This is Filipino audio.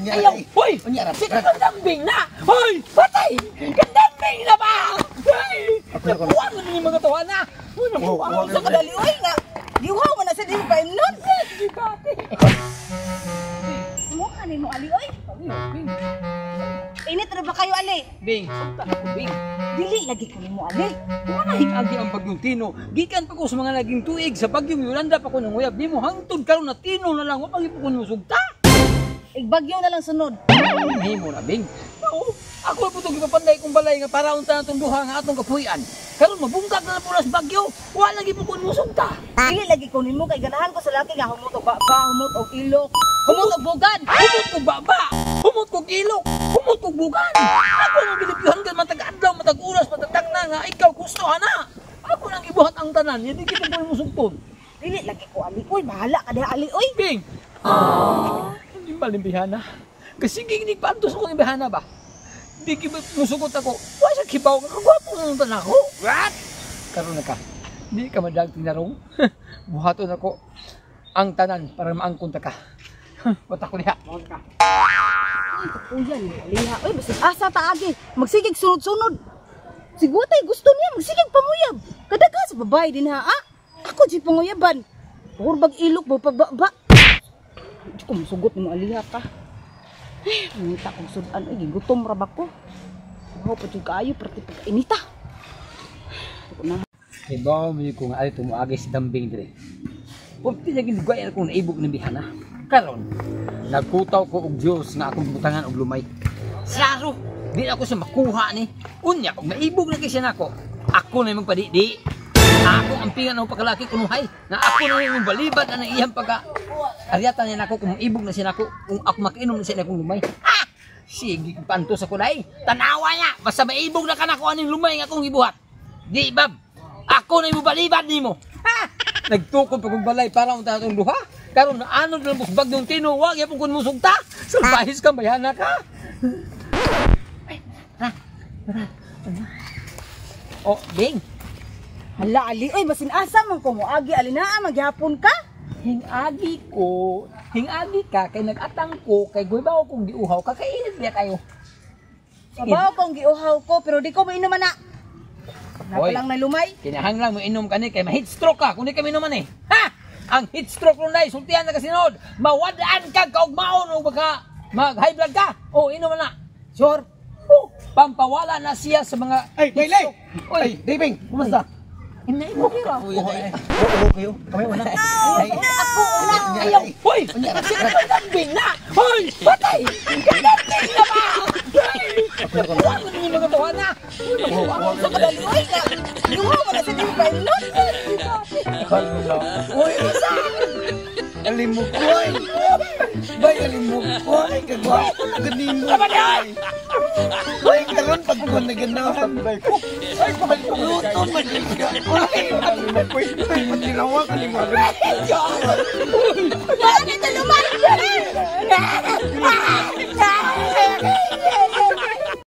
Ayaw! Hoy! Si Kandambing na! Hoy! Patay! Kandambing na ba? Hoy! Nakuha mo na yung mga tawa na! Hoy! Nakuha mo sa kadali! Hoy! Giwaw mo na sa din pa imnon! Mukha ni mo ali oy. Init ra ba kayo ali? Bing! Santa ako, Bing! Dili lagi ko ni mo ali. Wala hingagi ang bagyong Tino. Gikan pa ko sa mga naging tuig sa bagyong Yolanda pa ko ng uyab. Di mo hangtod karon na Tino na lang. Wapang ipukon mo sugta. Igbagyo na lang sunod. Hindi mo na, Bing. Oo. Ako po itong ipapanday kong balay nga para unta na itong duha nga atong kapuyan. Karon mabungkag na po sa bagyo. Wala lagi ipukon mo sugta. Dili lagi ko ni mo kay ganahan ko sa laki nga humot og baba, humot og ilok, humot og bugan. Humot kong baba. Humot kong ilok. Humot kong bugan. Ako nang binibiyuhan ka matag-adlaw, matag-uras, matag-tagna nga. Ikaw gusto na. Ako nang ibuhat ang tanan. Hindi kita po mo sugtod. Dili lagi ko ali oy, bahala ka diha ali oy. Bing! Hindi malimbihana. Kasi ginig pantos ako ng bihana ba? Hindi musugot ako. Wala siya kibaw. Kakagwapo na nung tanan ako. What? Karoon na ka. Hindi ka madag tinarong. Buhaton ako ang tanan para maangkunta ka. Wata ko niya. Mawag ka. Uyan ni aliha. Oy, basig asa taagi. Magsigig sunod-sunod. Sigutay gusto niya magsigig panguyab. Kadaga sa babae din ha. Ah? Ako di panguyaban. Hurbag ilok mo pagbaba. Di ko masugot ni mo aliha ka. Minta kong sudan. Ay, gigutom rabak ko. Ako pa dyan kaayo, pati pagkainita. Ibaw mo kung ali tumuagi si Dambing dire. Kung tinagin guwayan akong naibog ng bihana. Karon, nagkutaw ko og Diyos nga akong butangan og lumay. Saro, di ako siya makuha ni. Unya, kung maibog na kasi nako, ako na yung magpadidi. Ako ang pingan ng pagkalaki kunuhay. Na ako na yung balibad na iyang pagka. Aryata niya nako kung maibog na siya nako. Kung ako makinom na siya na akong lumay. Ha! Sige, pantos ako na tanawa niya. Basta maibog na ka nako aning lumay nga akong ibuhat. Di, Bab. Ako na yung balibad ni mo. Ha! Nagtukod pa kong balay para ang tatong duha. Karon na ano na mas bagyong Tino. Huwag yapon kung musugta. Salbahis ka, bayana ka. Ay, ha? Oh, Bing. Hala ali, oy, basin asa man ko mo agi alinaa maghapon ka? Hingagi ka kay nag-atang ko kay guibaw kong giuhaw ka kay init niya kayo. Sabaw kong giuhaw ko pero di ko mainom na. Hoy, Napalang na lumay. Kinahang lang mo inom ka ni kay ma-heat stroke ka kung di ka minuman eh. Ha? Ang heat stroke ron dai sultihan na kasinod. Mawadaan ka kaugmaon o baka mag-high blood ka. O inom na. Sure. Pampawala na siya sa mga Ay, Bailey! Ay, Dibing! Kumusta? Hindi mo kira. Oo kayo. Kami una. Ako una. Ayaw. Hoy! Kandambing na! Hoy! Patay! Kandambing na ba? Nakuha mo na yung mga tawa na! Sa kadali oy ka. Giwaw mo na sa din pa imnon. Uy! Alimukoy! Bay, alimukoy! Kagwapo na ganin mo! Uy, karon pag ko naganahan, bay ko! Ay, kumaluton, magiging Uy, alimukoy! Ay, matilawa ka ni Maria! Wala na ito lumay.